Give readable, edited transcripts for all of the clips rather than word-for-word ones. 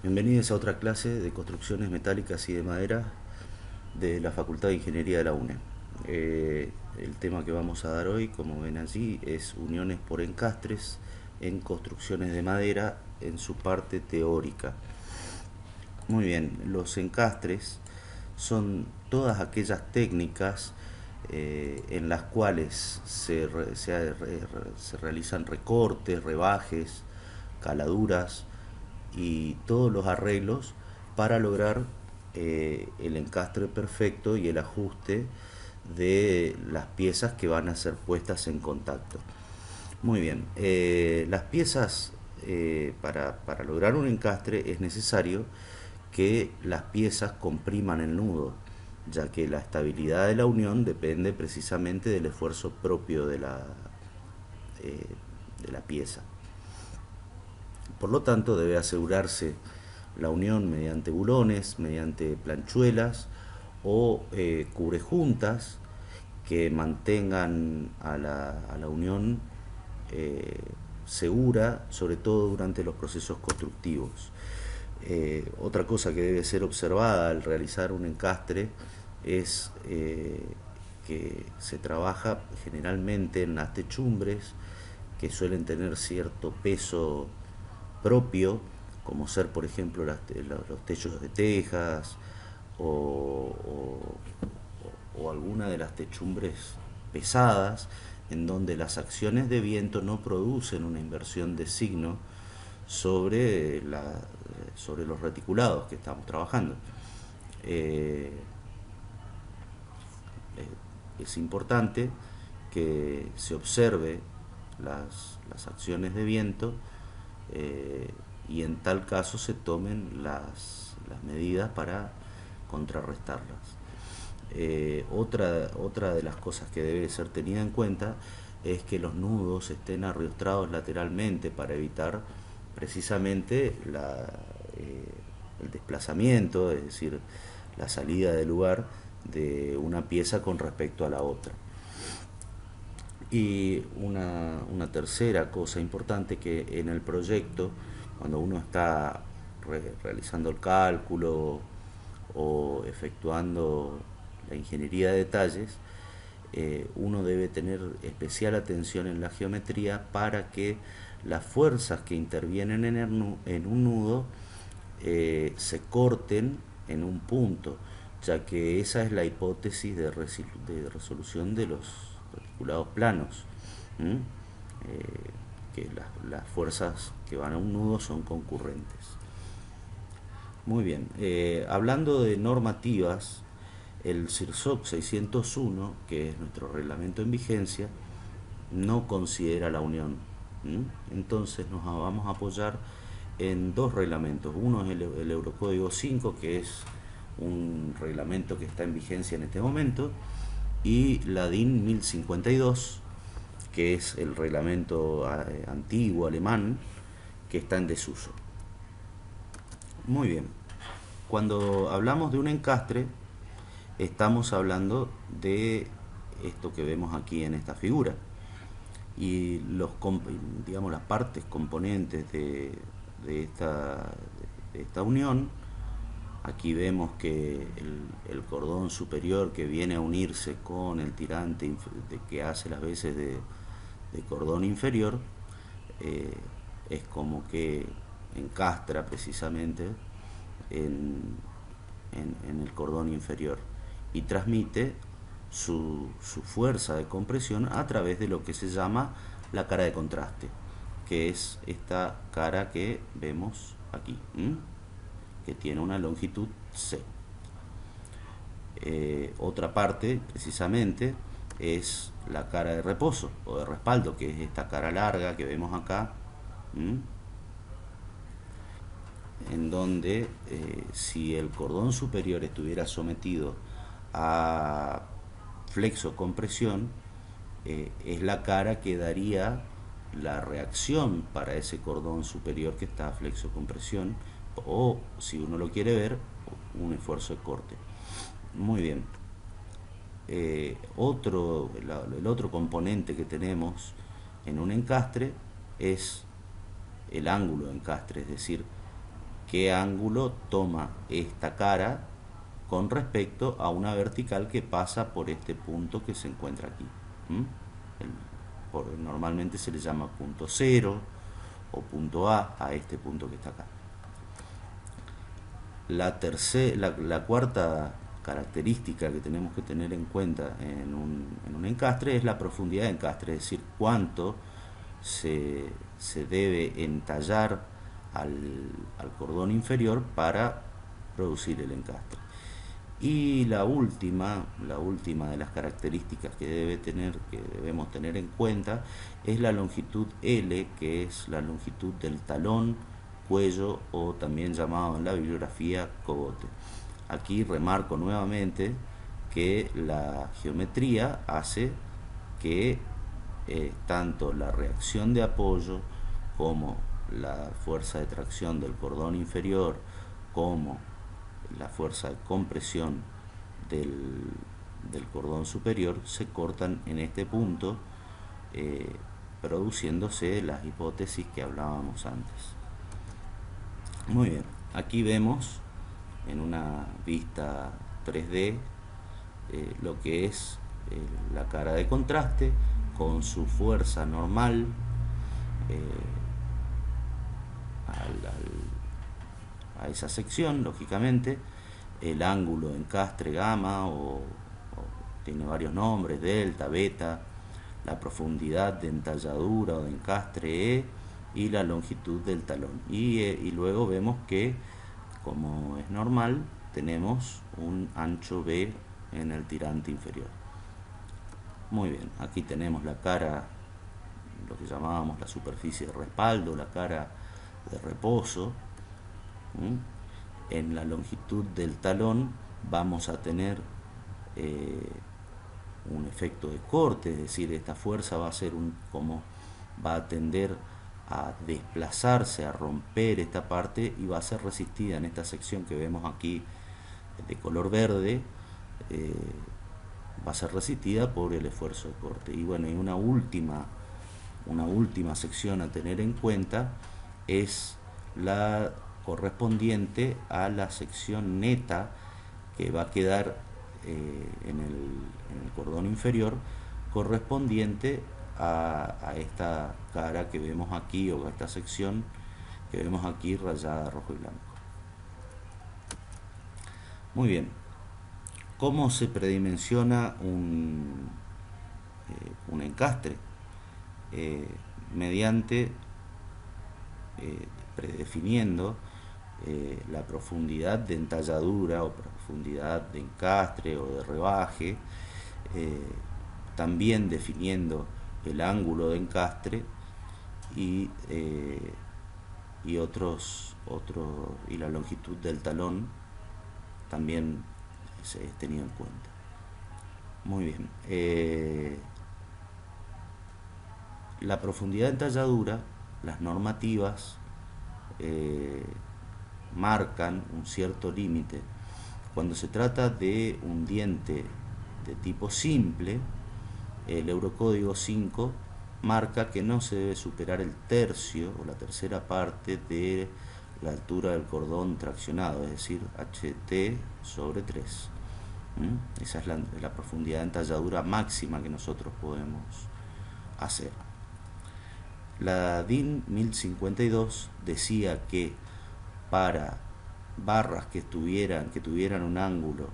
Bienvenidos a otra clase de construcciones metálicas y de madera de la Facultad de Ingeniería de la UNE. El tema que vamos a dar hoy, como ven allí, es uniones por encastres en construcciones de madera en su parte teórica. Muy bien, los encastres son todas aquellas técnicas en las cuales se realizan recortes, rebajes, caladuras y todos los arreglos para lograr el encastre perfecto y el ajuste de las piezas que van a ser puestas en contacto. Muy bien, las piezas para lograr un encastre es necesario que las piezas compriman el nudo, ya que la estabilidad de la unión depende precisamente del esfuerzo propio eh, de la pieza. Por lo tanto, debe asegurarse la unión mediante bulones, mediante planchuelas o cubrejuntas que mantengan a la unión segura, sobre todo durante los procesos constructivos. Otra cosa que debe ser observada al realizar un encastre es que se trabaja generalmente en las techumbres que suelen tener cierto peso propio, como ser por ejemplo los techos de tejas o, o alguna de las techumbres pesadas, en donde las acciones de viento no producen una inversión de signo sobre, sobre los reticulados que estamos trabajando. Eh, es importante que se observe las acciones de viento y en tal caso se tomen las medidas para contrarrestarlas. Otra de las cosas que debe ser tenida en cuenta es que los nudos estén arriostrados lateralmente para evitar precisamente el desplazamiento, es decir, la salida del lugar de una pieza con respecto a la otra. Y una tercera cosa importante que en el proyecto, cuando uno está realizando el cálculo o efectuando la ingeniería de detalles, uno debe tener especial atención en la geometría para que las fuerzas que intervienen en un nudo se corten en un punto, ya que esa es la hipótesis de resolución de los reticulados planos. Que las fuerzas que van a un nudo son concurrentes. Muy bien, hablando de normativas, el CIRSOC 601, que es nuestro reglamento en vigencia, no considera la unión. Entonces nos vamos a apoyar en dos reglamentos. Uno es el Eurocódigo 5, que es un reglamento que está en vigencia en este momento, y la DIN 1052, que es el reglamento antiguo alemán, que está en desuso. Muy bien, cuando hablamos de un encastre, estamos hablando de esto que vemos aquí en esta figura. Y digamos, las partes componentes de de esta unión, aquí vemos que el cordón superior que viene a unirse con el tirante que hace las veces de cordón inferior, eh, es como que encastra precisamente en, en el cordón inferior y transmite su fuerza de compresión a través de lo que se llama la cara de contraste, que es esta cara que vemos aquí, que tiene una longitud C. Otra parte, precisamente, es la cara de reposo o de respaldo, que es esta cara larga que vemos acá, en donde si el cordón superior estuviera sometido a flexocompresión, es la cara que daría la reacción para ese cordón superior que está a flexocompresión, o si uno lo quiere ver, un esfuerzo de corte. Muy bien. El otro componente que tenemos en un encastre es el ángulo de encastre, es decir, qué ángulo toma esta cara con respecto a una vertical que pasa por este punto que se encuentra aquí. ¿Mm? Normalmente se le llama punto cero o punto a este punto que está acá. La cuarta característica que tenemos que tener en cuenta en un encastre es la profundidad de encastre, es decir, cuánto se debe entallar al cordón inferior para producir el encastre. Y la última de las características que debemos tener en cuenta es la longitud L, que es la longitud del talón, cuello o también llamado en la bibliografía cogote. Aquí remarco nuevamente que la geometría hace que tanto la reacción de apoyo como la fuerza de tracción del cordón inferior como la fuerza de compresión del cordón superior se cortan en este punto, produciéndose las hipótesis que hablábamos antes. Muy bien, aquí vemos en una vista 3D lo que es la cara de contraste con su fuerza normal a esa sección, lógicamente, el ángulo de encastre gamma o tiene varios nombres, delta, beta, la profundidad de entalladura o de encastre E y la longitud del talón. Y luego vemos que, como es normal, tenemos un ancho B en el tirante inferior. Muy bien, aquí tenemos la cara, lo que llamábamos la superficie de respaldo, la cara de reposo. En la longitud del talón vamos a tener un efecto de corte, es decir, esta fuerza va a ser va a tender a desplazarse, a romper esta parte y va a ser resistida en esta sección que vemos aquí de color verde, va a ser resistida por el esfuerzo de corte. Y bueno, y una última sección a tener en cuenta es la correspondiente a la sección neta que va a quedar en el cordón inferior, correspondiente a esta cara que vemos aquí, o a esta sección que vemos aquí rayada rojo y blanco. Muy bien, ¿cómo se predimensiona un encastre? Mediante predefiniendo la profundidad de entalladura o profundidad de encastre o de rebaje, también definiendo el ángulo de encastre y la longitud del talón también se es tenido en cuenta. Muy bien. La profundidad de entalladura, las normativas marcan un cierto límite. Cuando se trata de un diente de tipo simple, el Eurocódigo 5 marca que no se debe superar el tercio o la tercera parte de la altura del cordón traccionado, es decir, HT sobre 3. Esa es la profundidad de entalladura máxima que nosotros podemos hacer. La DIN 1052 decía que para barras que tuvieran un ángulo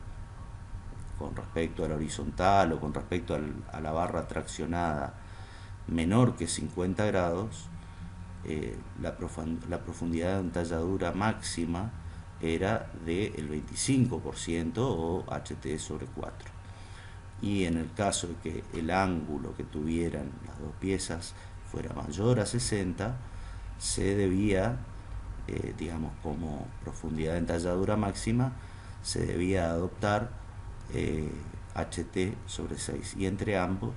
con respecto a la horizontal o con respecto a la barra traccionada menor que 50 grados, la profundidad de entalladura máxima era del 25% o HT sobre 4. Y en el caso de que el ángulo que tuvieran las dos piezas fuera mayor a 60, se debía, como profundidad de entalladura máxima, se debía adoptar HT sobre 6 y entre ambos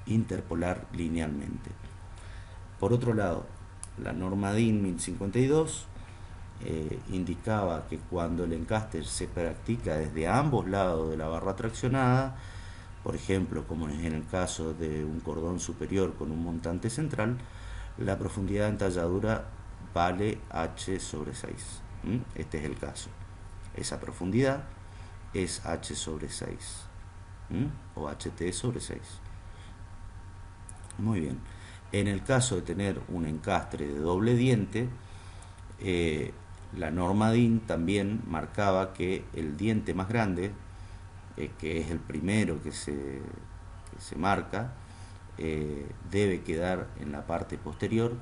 interpolar linealmente. Por otro lado, la norma DIN 1052 indicaba que cuando el encastre se practica desde ambos lados de la barra traccionada, por ejemplo, como es en el caso de un cordón superior con un montante central, la profundidad de entalladura vale H sobre 6. Este es el caso. Esa profundidad es h sobre 6, o ht sobre 6. Muy bien. En el caso de tener un encastre de doble diente, la norma DIN también marcaba que el diente más grande, que es el primero que se marca, debe quedar en la parte posterior,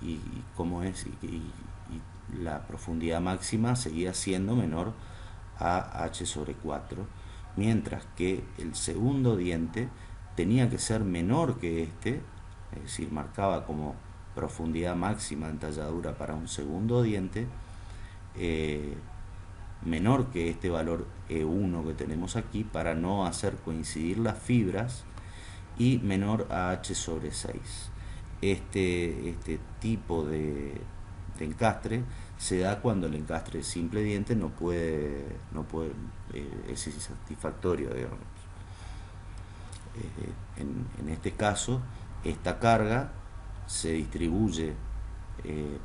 y como es, y la profundidad máxima seguía siendo menor a h sobre 4, mientras que el segundo diente tenía que ser menor que este, es decir, marcaba como profundidad máxima en talladura para un segundo diente, menor que este valor E1 que tenemos aquí, para no hacer coincidir las fibras, y menor a h sobre 6. Este tipo de encastre se da cuando el encastre simple diente no puede es insatisfactorio, digamos. En este caso, esta carga se distribuye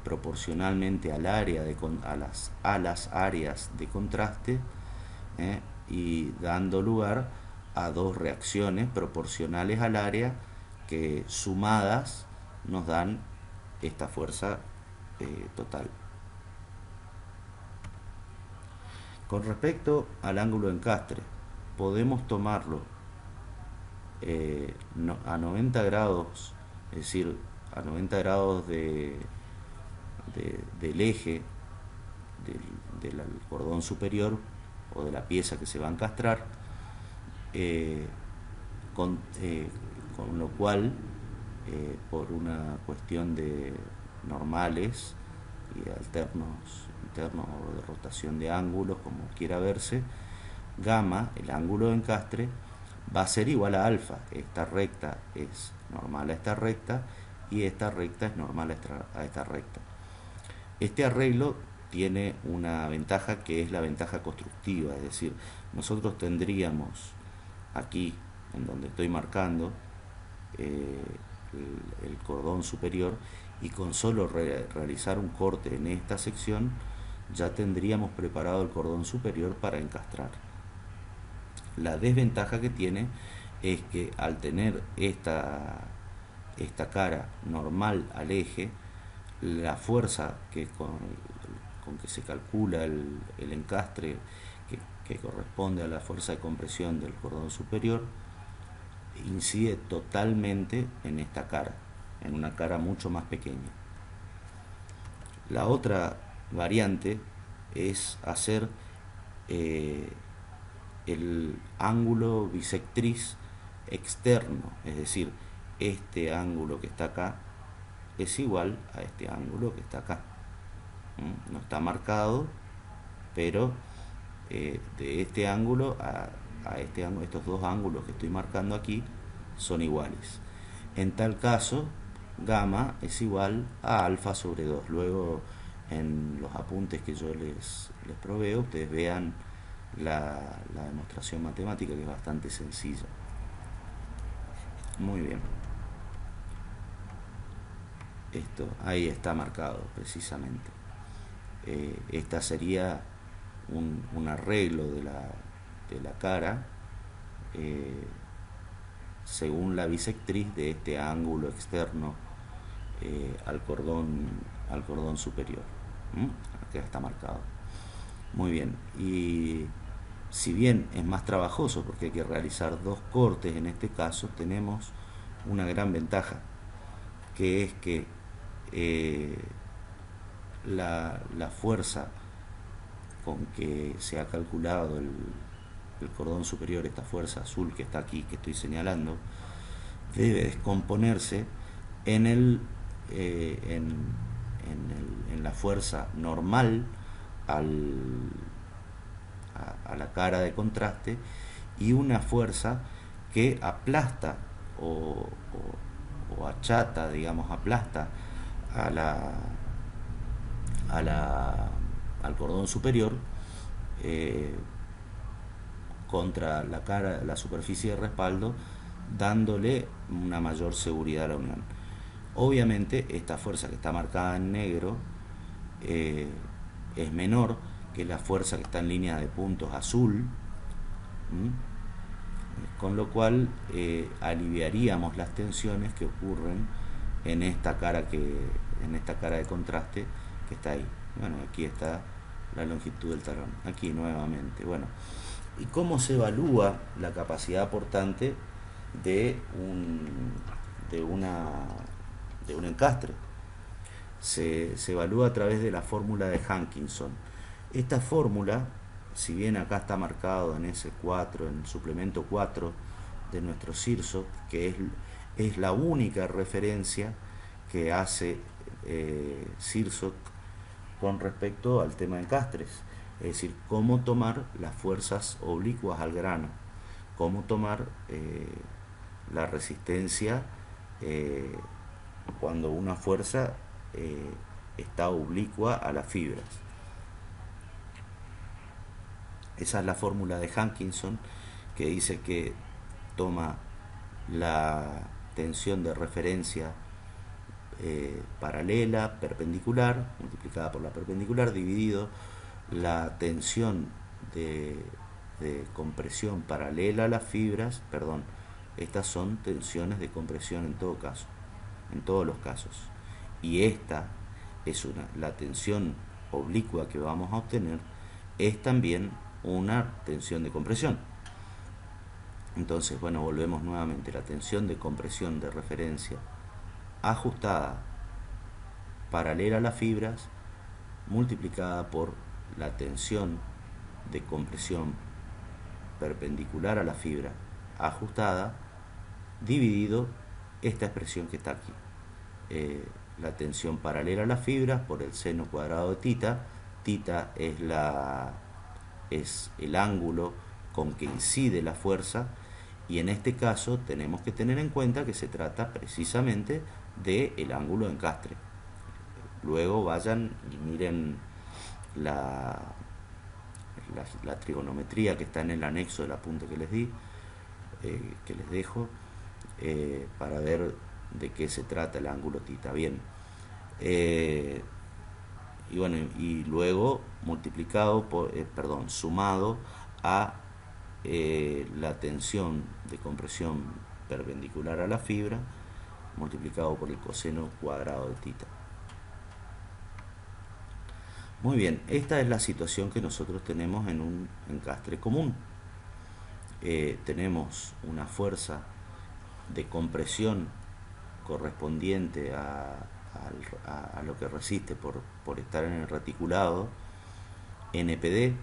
proporcionalmente al área a las áreas de contraste, y dando lugar a dos reacciones proporcionales al área que sumadas nos dan esta fuerza total. Con respecto al ángulo de encastre, podemos tomarlo a 90 grados, es decir, a 90 grados del eje del cordón superior o de la pieza que se va a encastrar, con lo cual, por una cuestión de normales y internos o de rotación de ángulos, como quiera verse, gamma, el ángulo de encastre, va a ser igual a alfa. Esta recta es normal a esta recta y esta recta es normal a esta recta. Este arreglo tiene una ventaja, que es la ventaja constructiva, es decir, nosotros tendríamos aquí, en donde estoy marcando, el cordón superior, y con solo realizar un corte en esta sección ya tendríamos preparado el cordón superior para encastrar. La desventaja que tiene es que al tener esta cara normal al eje, la fuerza con que se calcula el encastre, que corresponde a la fuerza de compresión del cordón superior, incide totalmente en esta cara, en una cara mucho más pequeña. La otra variante es hacer el ángulo bisectriz externo, es decir, este ángulo que está acá es igual a este ángulo que está acá. No está marcado, pero de este ángulo a este ángulo, estos dos ángulos que estoy marcando aquí son iguales. En tal caso, gamma es igual a alfa sobre 2. Luego, en los apuntes que yo les proveo, ustedes vean la demostración matemática, que es bastante sencilla. Muy bien. Esto ahí está marcado precisamente. Esta sería un arreglo de la cara, según la bisectriz de este ángulo externo al cordón superior. Acá está marcado. Muy bien. Y si bien es más trabajoso porque hay que realizar dos cortes, en este caso tenemos una gran ventaja, que es que la fuerza con que se ha calculado el cordón superior, esta fuerza azul que está aquí, que estoy señalando, debe descomponerse en la fuerza normal a la cara de contraste, y una fuerza que aplasta o achata, digamos, aplasta al cordón superior contra la superficie de respaldo, dándole una mayor seguridad a la unión. Obviamente esta fuerza que está marcada en negro es menor que la fuerza que está en línea de puntos azul, con lo cual aliviaríamos las tensiones que ocurren en esta cara de contraste que está ahí. Bueno, aquí está la longitud del talón, aquí nuevamente. Bueno, ¿y cómo se evalúa la capacidad portante de un encastre? Se evalúa a través de la fórmula de Hankinson. Esta fórmula, si bien acá está marcado en S4, en el suplemento 4 de nuestro CIRSO, que es la única referencia que hace CIRSO con respecto al tema de encastres, es decir, cómo tomar las fuerzas oblicuas al grano, cómo tomar la resistencia cuando una fuerza está oblicua a las fibras. Esa es la fórmula de Hankinson, que dice que toma la tensión de referencia paralela, perpendicular, multiplicada por la perpendicular, dividido la tensión de compresión paralela a las fibras, perdón, estas son tensiones de compresión en todo caso, en todos los casos, y esta es la tensión oblicua que vamos a obtener es también una tensión de compresión. Entonces, bueno, volvemos nuevamente, la tensión de compresión de referencia ajustada paralela a las fibras multiplicada por la tensión de compresión perpendicular a la fibra ajustada dividido esta expresión que está aquí, la tensión paralela a las fibras por el seno cuadrado de tita. Tita es el ángulo con que incide la fuerza, y en este caso tenemos que tener en cuenta que se trata precisamente del ángulo de encastre. Luego vayan y miren la trigonometría que está en el anexo del apunte que les di, que les dejo, para ver de qué se trata el ángulo tita. Bien, y bueno, y luego multiplicado por, sumado a la tensión de compresión perpendicular a la fibra multiplicado por el coseno cuadrado de tita. Muy bien, esta es la situación que nosotros tenemos en un encastre común. Tenemos una fuerza de compresión correspondiente a lo que resiste por estar en el reticulado, NPD,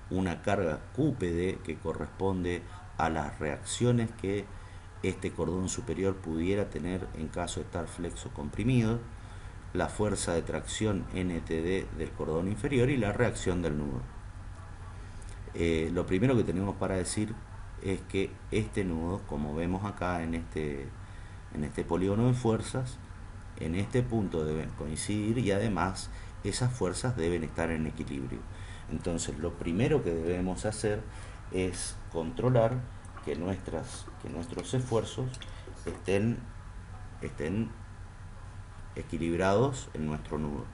una carga QPD que corresponde a las reacciones que este cordón superior pudiera tener en caso de estar flexo comprimido, la fuerza de tracción NTD del cordón inferior y la reacción del nudo. Lo primero que tenemos para decir es que este nudo, como vemos acá en este polígono de fuerzas, en este punto deben coincidir y además esas fuerzas deben estar en equilibrio. Entonces lo primero que debemos hacer es controlar que nuestros esfuerzos estén equilibrados en nuestro nudo.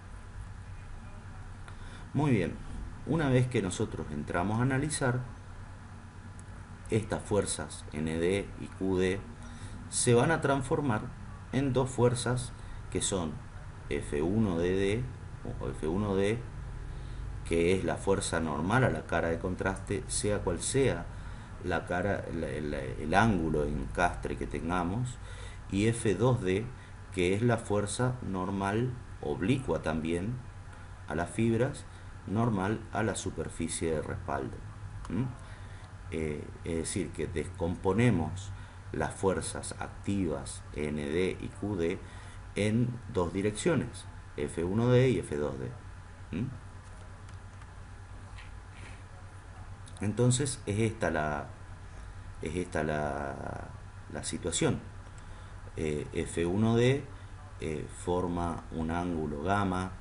Muy bien, una vez que nosotros entramos a analizar, estas fuerzas ND y QD se van a transformar en dos fuerzas que son F1DD o F1D, que es la fuerza normal a la cara de contraste, sea cual sea el ángulo de encastre que tengamos, y F2D, que es la fuerza normal oblicua también a las fibras, normal a la superficie de respaldo. Es decir, que descomponemos las fuerzas activas ND y QD en dos direcciones, F1D y F2D. Entonces es esta la situación. F1D forma un ángulo gamma.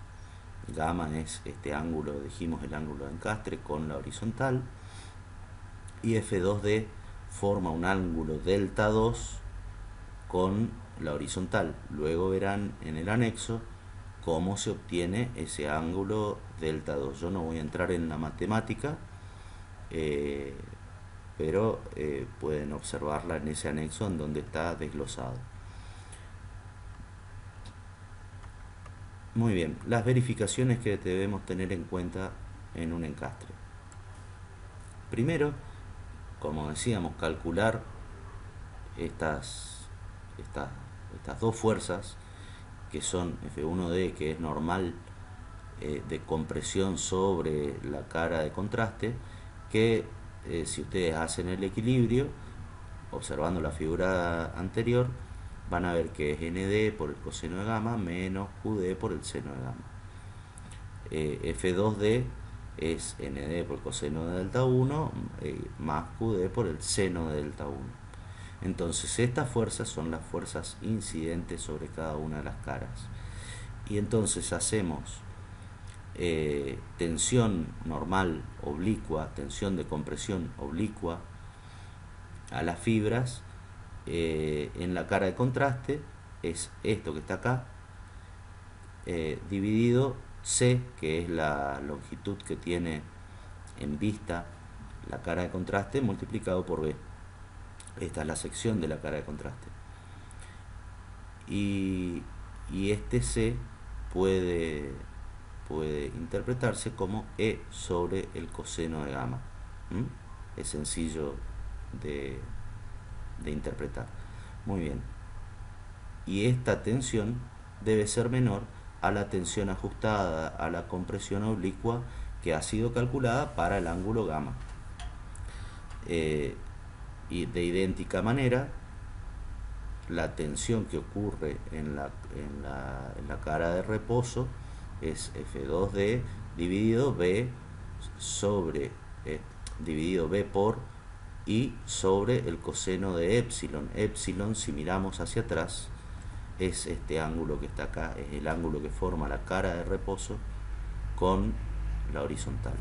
Gamma es este ángulo, dijimos, el ángulo de encastre con la horizontal, y F2D forma un ángulo delta 2 con la horizontal. Luego verán en el anexo cómo se obtiene ese ángulo delta 2. Yo no voy a entrar en la matemática, pero pueden observarla en ese anexo en donde está desglosado. Muy bien, las verificaciones que debemos tener en cuenta en un encastre. Primero, como decíamos, calcular estas dos fuerzas, que son F1D, que es normal de compresión sobre la cara de contraste, que si ustedes hacen el equilibrio, observando la figura anterior, van a ver que es ND por el coseno de gamma menos QD por el seno de gamma. F2D es ND por el coseno de delta 1 más QD por el seno de delta 1. Entonces estas fuerzas son las fuerzas incidentes sobre cada una de las caras. Y entonces hacemos tensión normal oblicua, tensión de compresión oblicua a las fibras en la cara de contraste, es esto que está acá, dividido C, que es la longitud que tiene en vista la cara de contraste, multiplicado por B. Esta es la sección de la cara de contraste. Y este C puede interpretarse como E sobre el coseno de gamma. Es sencillo de interpretar. Muy bien. Y esta tensión debe ser menor a la tensión ajustada a la compresión oblicua que ha sido calculada para el ángulo gamma. Y de idéntica manera, la tensión que ocurre en la cara de reposo es F2D dividido B sobre dividido B por I sobre el coseno de epsilon. Epsilon, si miramos hacia atrás, es este ángulo que está acá, es el ángulo que forma la cara de reposo con la horizontal.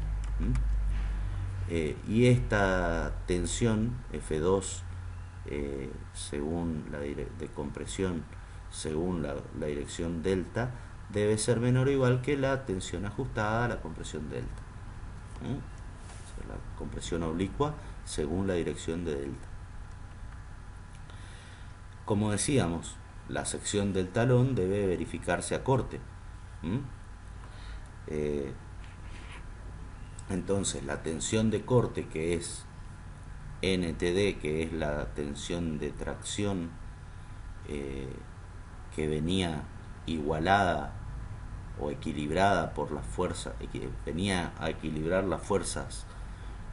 Y esta tensión F2 según la de compresión según la dirección delta debe ser menor o igual que la tensión ajustada a la compresión delta. O sea, la compresión oblicua según la dirección de delta. Como decíamos, la sección del talón debe verificarse a corte. Entonces la tensión de corte, que es NTD, que es la tensión de tracción que venía igualada o equilibrada por las fuerzas, venía a equilibrar las fuerzas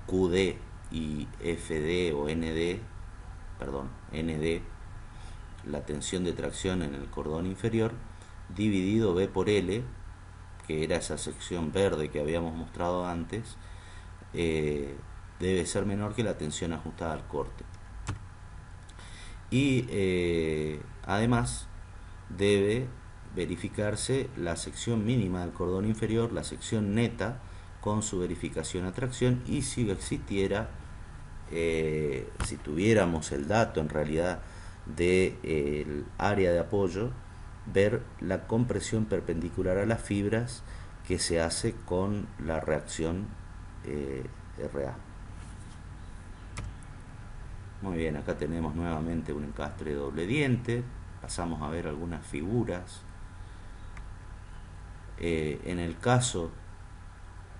QD y FD o ND, la tensión de tracción en el cordón inferior, dividido B por L, que era esa sección verde que habíamos mostrado antes, debe ser menor que la tensión ajustada al corte. Y además debe verificarse la sección mínima del cordón inferior, la sección neta, con su verificación a tracción, y si existiera, si tuviéramos el dato en realidad del área de apoyo, ver la compresión perpendicular a las fibras que se hace con la reacción RA. Muy bien, acá tenemos nuevamente un encastre de doble diente. Pasamos a ver algunas figuras. En el caso,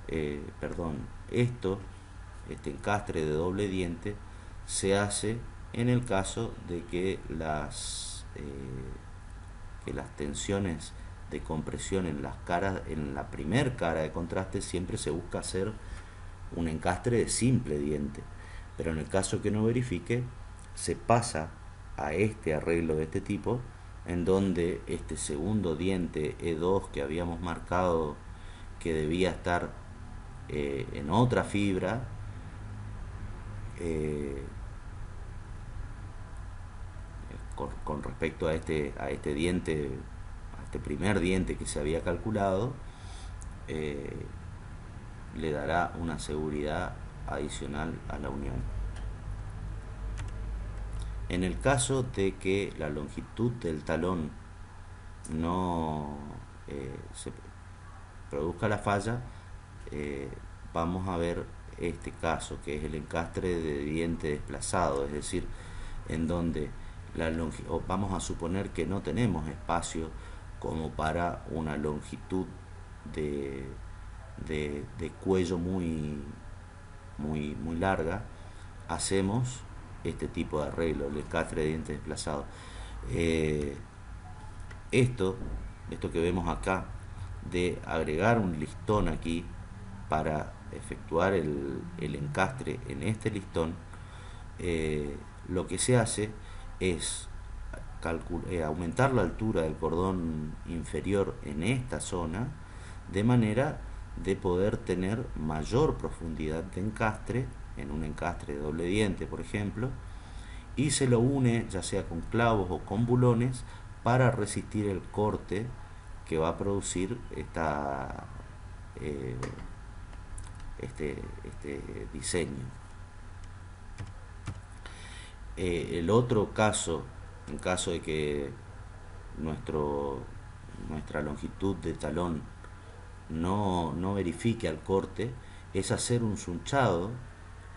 este encastre de doble diente se hace en el caso de que las tensiones de compresión en las caras, en la primer cara de contraste, siempre se busca hacer un encastre de simple diente, pero en el caso que no verifique, se pasa a este arreglo de este tipo, en donde este segundo diente E2 que habíamos marcado que debía estar en otra fibra, con respecto a este diente, a este primer diente que se había calculado, le dará una seguridad adicional a la unión. En el caso de que la longitud del talón no se produzca la falla, vamos a ver este caso, que es el encastre de diente desplazado, es decir, en donde vamos a suponer que no tenemos espacio como para una longitud de, de cuello muy larga. Hacemos este tipo de arreglo, el encastre de diente desplazado. Eh, esto, esto que vemos acá, de agregar un listón aquí para efectuar el encastre en este listón, lo que se hace es aumentar la altura del cordón inferior en esta zona, de manera de poder tener mayor profundidad de encastre en un encastre de doble diente, por ejemplo, y se lo une ya sea con clavos o con bulones para resistir el corte que va a producir eh, este diseño. El otro caso, en caso de que nuestra longitud de talón no verifique al corte, es hacer un sunchado,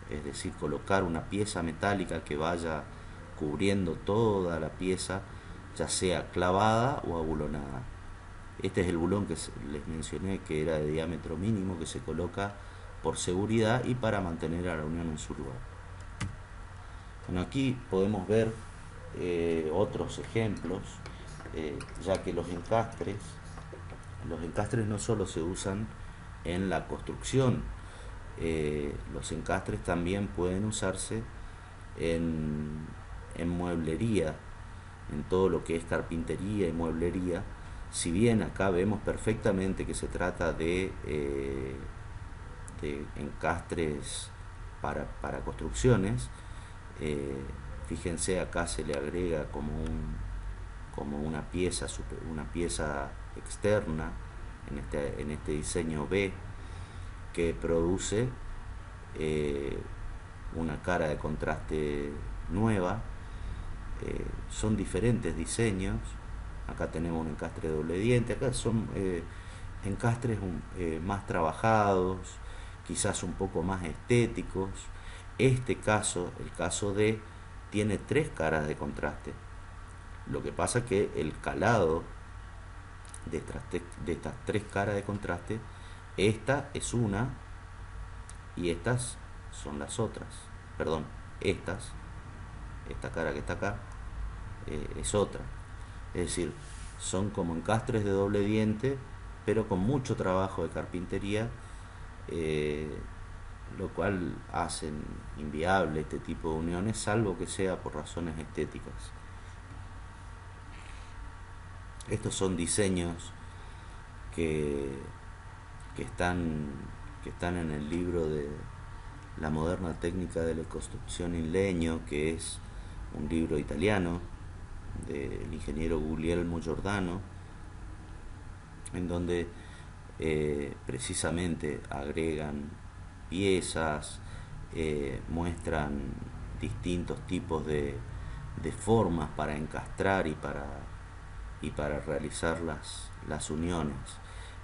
es decir, colocar una pieza metálica que vaya cubriendo toda la pieza, ya sea clavada o abulonada. Este es el bulón que les mencioné, que era de diámetro mínimo, que se coloca por seguridad y para mantener a la unión en su lugar. Bueno, aquí podemos ver otros ejemplos, ya que los encastres no solo se usan en la construcción, los encastres también pueden usarse en mueblería, en todo lo que es carpintería y mueblería. Si bien acá vemos perfectamente que se trata de encastres para construcciones, fíjense, acá se le agrega como una pieza externa en este diseño B, que produce una cara de contraste nueva. Son diferentes diseños. Acá tenemos un encastre de doble diente, acá son encastres más trabajados, quizás un poco más estéticos. Este caso, el caso D, tiene 3 caras de contraste. Lo que pasa es que el calado de estas 3 caras de contraste, esta es una y estas son las otras. Perdón, esta cara que está acá es otra. Es decir, son como encastres de doble diente, pero con mucho trabajo de carpintería, lo cual hacen inviable este tipo de uniones, salvo que sea por razones estéticas. Estos son diseños que están en el libro de La moderna técnica de la construcción en leño, que es un libro italiano del ingeniero Guglielmo Giordano, en donde precisamente agregan piezas, muestran distintos tipos de formas para encastrar y para realizar las uniones.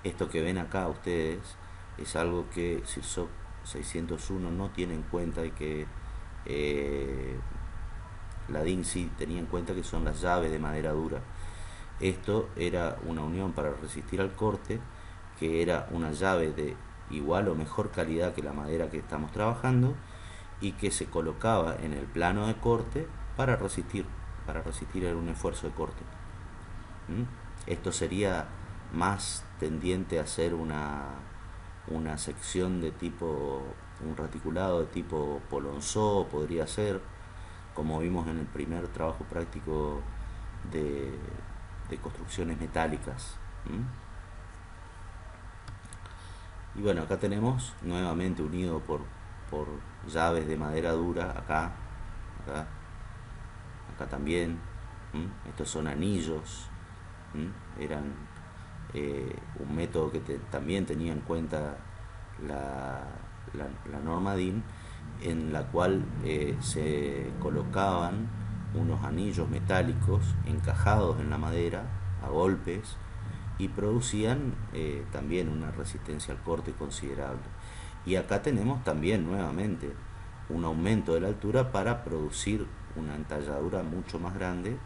Esto que ven acá ustedes es algo que Sirsok 601 no tiene en cuenta, y que la DIN sí tenía en cuenta, que son las llaves de madera dura. Esto era una unión para resistir al corte, que era una llave de igual o mejor calidad que la madera que estamos trabajando, y que se colocaba en el plano de corte para resistir un esfuerzo de corte. Esto sería más tendiente a ser una sección de tipo, un reticulado de tipo Polonceau, podría ser, como vimos en el primer trabajo práctico de construcciones metálicas. Y bueno, acá tenemos nuevamente unido por llaves de madera dura, acá también. Estos son anillos. Eran un método que también tenía en cuenta la norma DIN, en la cual se colocaban unos anillos metálicos encajados en la madera a golpes, y producían también una resistencia al corte considerable. Y acá tenemos también nuevamente un aumento de la altura para producir una entalladura mucho más grande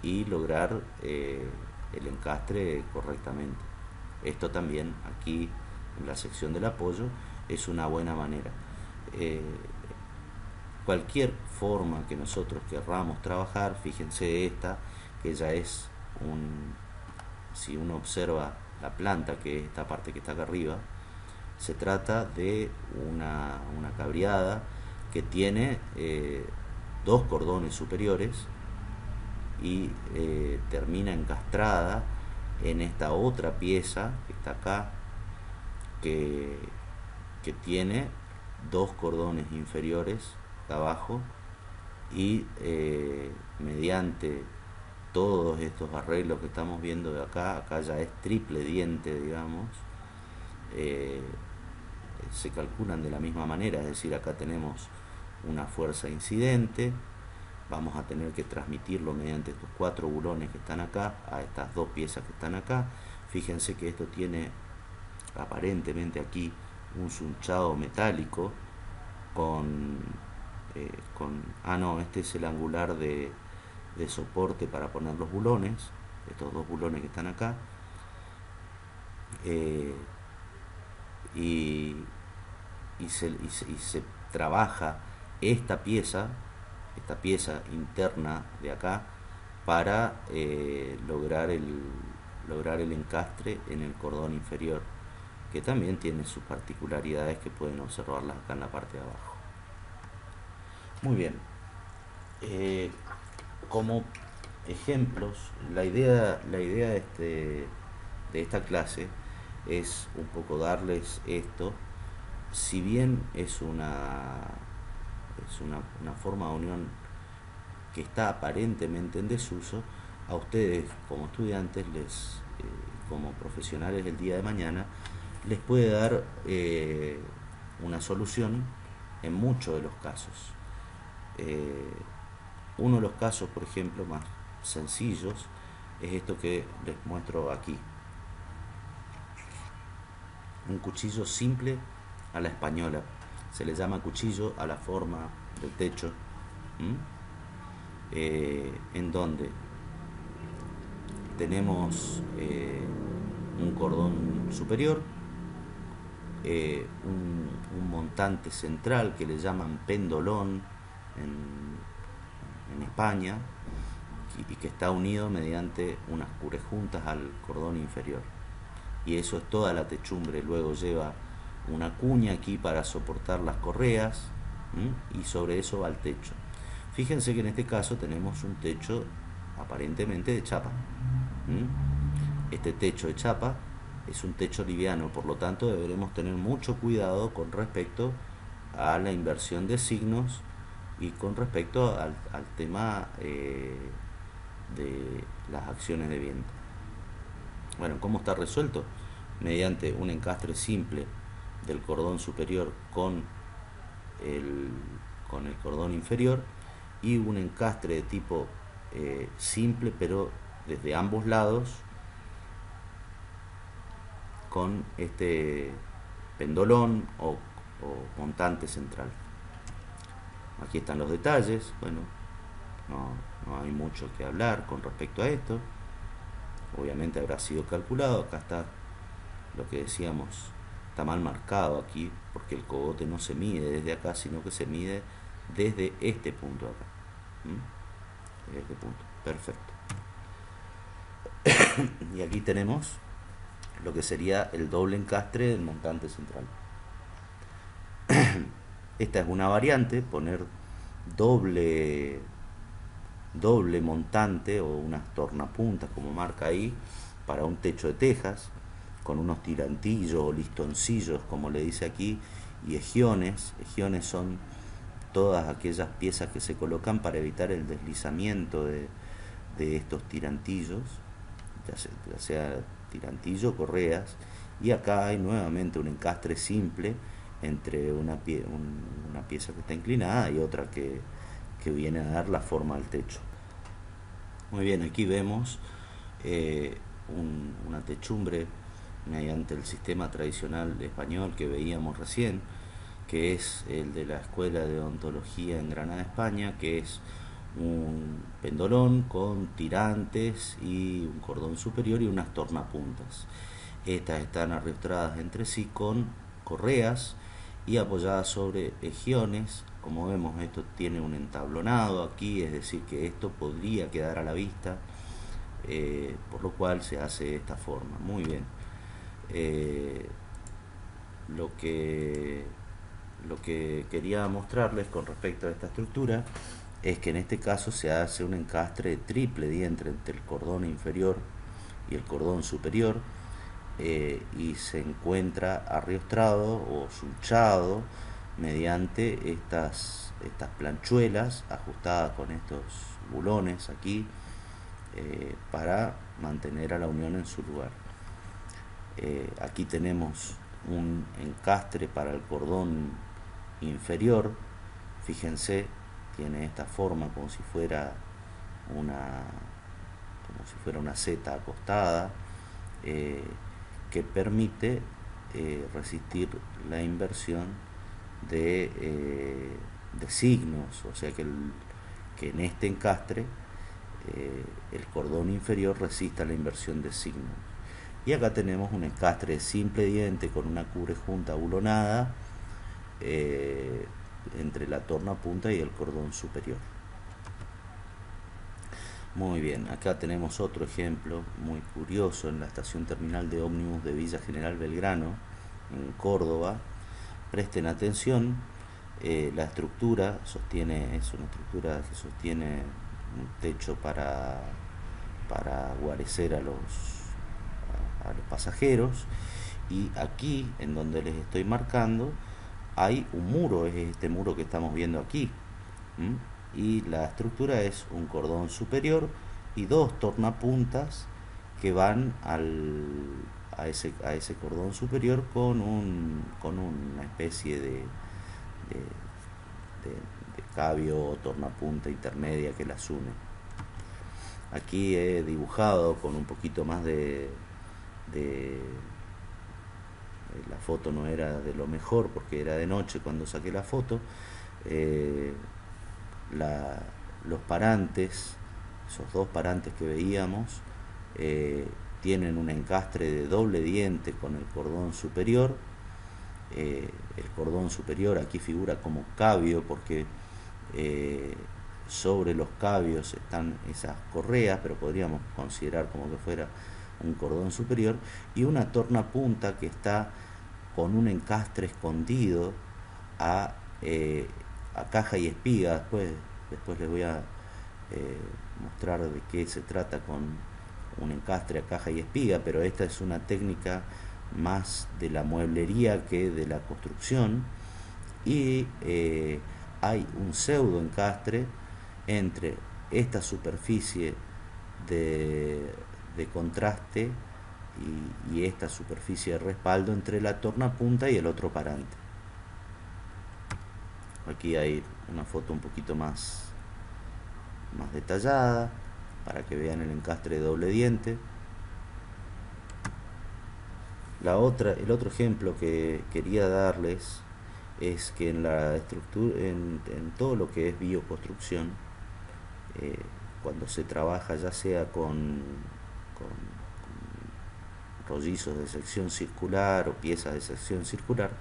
y lograr el encastre correctamente. Esto también aquí en la sección del apoyo es una buena manera. Eh, Cualquier forma que nosotros querramos trabajar, fíjense esta, que ya es si uno observa la planta, que es esta parte que está acá arriba, se trata de una cabreada que tiene dos cordones superiores y termina encastrada en esta otra pieza que está acá, que tiene dos cordones inferiores abajo, y mediante todos estos arreglos que estamos viendo de acá, acá ya es triple diente, digamos, eh, se calculan de la misma manera, es decir, acá tenemos una fuerza incidente, vamos a tener que transmitirlo mediante estos cuatro bulones que están acá a estas dos piezas que están acá. Fíjense que esto tiene aparentemente aquí un sunchado metálico no, este es el angular de soporte para poner los bulones, estos dos bulones que están acá, eh, y, se trabaja esta pieza interna de acá para lograr el encastre en el cordón inferior, que también tiene sus particularidades que pueden observarlas acá en la parte de abajo. Muy bien. Como ejemplos, la idea de esta clase es un poco darles esto, si bien es una forma de unión que está aparentemente en desuso, a ustedes como estudiantes, como profesionales del día de mañana, les puede dar una solución en muchos de los casos. Uno de los casos, por ejemplo, más sencillos es esto que les muestro aquí: un cuchillo simple a la española. Se le llama cuchillo a la forma del techo, en donde tenemos un cordón superior, un montante central que le llaman pendolón en España, y que está unido mediante unas curejuntas al cordón inferior, y eso es toda la techumbre. Luego lleva una cuña aquí para soportar las correas, y sobre eso va el techo. Fíjense que en este caso tenemos un techo aparentemente de chapa. Este techo de chapa es un techo liviano, por lo tanto deberemos tener mucho cuidado con respecto a la inversión de signos y con respecto al tema de las acciones de viento. Bueno, ¿cómo está resuelto? Mediante un encastre simple del cordón superior con el cordón inferior, y un encastre de tipo simple pero desde ambos lados con este pendolón o montante central. Aquí están los detalles. Bueno, no hay mucho que hablar con respecto a esto. Obviamente habrá sido calculado. Acá está lo que decíamos, está mal marcado aquí, porque el cogote no se mide desde acá, sino que se mide desde este punto acá. Desde este punto. Perfecto. Y aquí tenemos lo que sería el doble encastre del montante central. Esta es una variante: poner doble montante o unas tornapuntas, como marca ahí, para un techo de tejas, con unos tirantillos o listoncillos, como le dice aquí, y ejiones. Ejiones son todas aquellas piezas que se colocan para evitar el deslizamiento de estos tirantillos, ya sea tirantillo o correas. Y acá hay nuevamente un encastre simple entre una pieza que está inclinada y otra que viene a dar la forma al techo. Muy bien, aquí vemos una techumbre mediante el sistema tradicional español que veíamos recién, que es el de la Escuela de Odontología en Granada, España, que es un pendolón con tirantes y un cordón superior y unas tornapuntas. Estas están arrastradas entre sí con correas y apoyadas sobre ejiones. Como vemos, esto tiene un entablonado aquí, es decir, que esto podría quedar a la vista, por lo cual se hace de esta forma. Muy bien. Eh, lo que lo que quería mostrarles con respecto a esta estructura es que en este caso se hace un encastre de triple diente entre el cordón inferior y el cordón superior, y se encuentra arriostrado o sunchado mediante estas planchuelas ajustadas con estos bulones aquí, para mantener a la unión en su lugar. Aquí tenemos un encastre para el cordón inferior. Fíjense, tiene esta forma como si fuera una Z acostada, eh, que permite resistir la inversión de signos, o sea que en este encastre el cordón inferior resista la inversión de signos. Y acá tenemos un encastre de simple diente con una cubrejunta bulonada, entre la tornapunta y el cordón superior. Muy bien, acá tenemos otro ejemplo muy curioso en la estación terminal de ómnibus de Villa General Belgrano, en Córdoba. Presten atención, la estructura es una estructura que sostiene un techo para guarecer a los pasajeros, y aquí en donde les estoy marcando hay un muro, es este muro que estamos viendo aquí. Y la estructura es un cordón superior y dos tornapuntas que van a ese cordón superior con una especie de cabio o tornapunta intermedia que las une. Aquí he dibujado con un poquito más la foto no era de lo mejor porque era de noche cuando saqué la foto. Los parantes, esos dos parantes que veíamos, tienen un encastre de doble diente con el cordón superior. El cordón superior aquí figura como cabio porque sobre los cabios están esas correas, pero podríamos considerar como que fuera un cordón superior, y una tornapunta que está con un encastre escondido a caja y espiga. Después les voy a mostrar de qué se trata con un encastre a caja y espiga, pero esta es una técnica más de la mueblería que de la construcción, y hay un pseudo encastre entre esta superficie de contraste y esta superficie de respaldo entre la tornapunta y el otro parante. Aquí hay una foto un poquito más detallada para que vean el encastre de doble diente. El otro ejemplo que quería darles es que en la estructura, en todo lo que es bioconstrucción, cuando se trabaja ya sea con rollizos de sección circular o piezas de sección circular,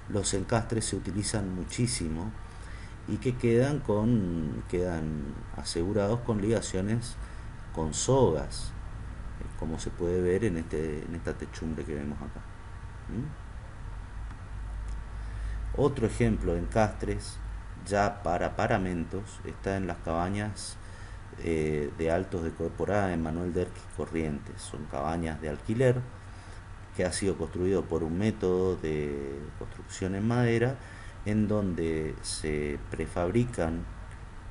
los encastres se utilizan muchísimo y que quedan asegurados con ligaciones con sogas, como se puede ver en esta techumbre que vemos acá. Otro ejemplo de encastres ya para paramentos está en las cabañas de Altos de Corporada en Manuel Derqui Corrientes. Son cabañas de alquiler que ha sido construido por un método de construcción en madera, en donde se prefabrican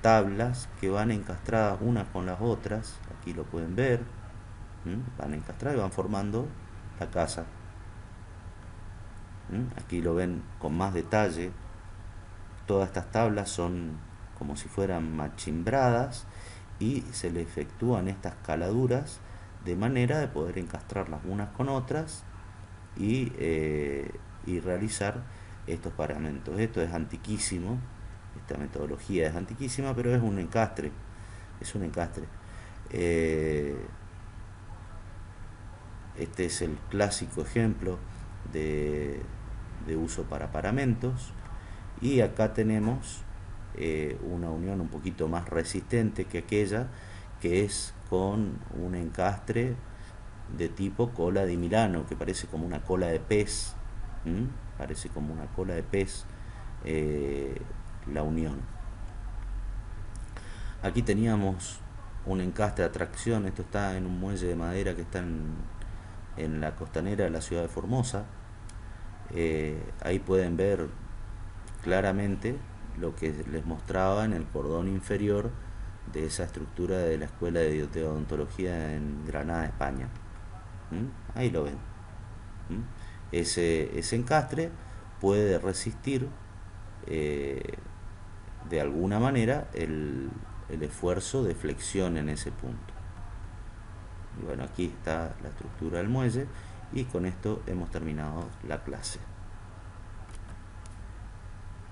tablas que van encastradas unas con las otras. Aquí lo pueden ver, van encastradas y van formando la casa. Aquí lo ven con más detalle. Todas estas tablas son como si fueran machimbradas y se le efectúan estas caladuras de manera de poder encastrarlas unas con otras y realizar estos paramentos. Esto es antiquísimo, esta metodología es antiquísima, pero es un encastre, es un encastre. Eh, este es el clásico ejemplo de uso para paramentos, y acá tenemos una unión un poquito más resistente que aquella, que es con un encastre de tipo cola de Milano, que parece como una cola de pez. ¿Mm? Parece como una cola de pez, eh, la unión. Aquí teníamos un encastre de atracción. Esto está en un muelle de madera que está en la costanera de la ciudad de Formosa. Ahí pueden ver claramente lo que les mostraba en el cordón inferior de esa estructura de la Escuela de Odontología en Granada, España. ¿Mm? Ahí lo ven. ¿Mm? Ese encastre puede resistir eh, de alguna manera el esfuerzo de flexión en ese punto. Y bueno, aquí está la estructura del muelle, y con esto hemos terminado la clase.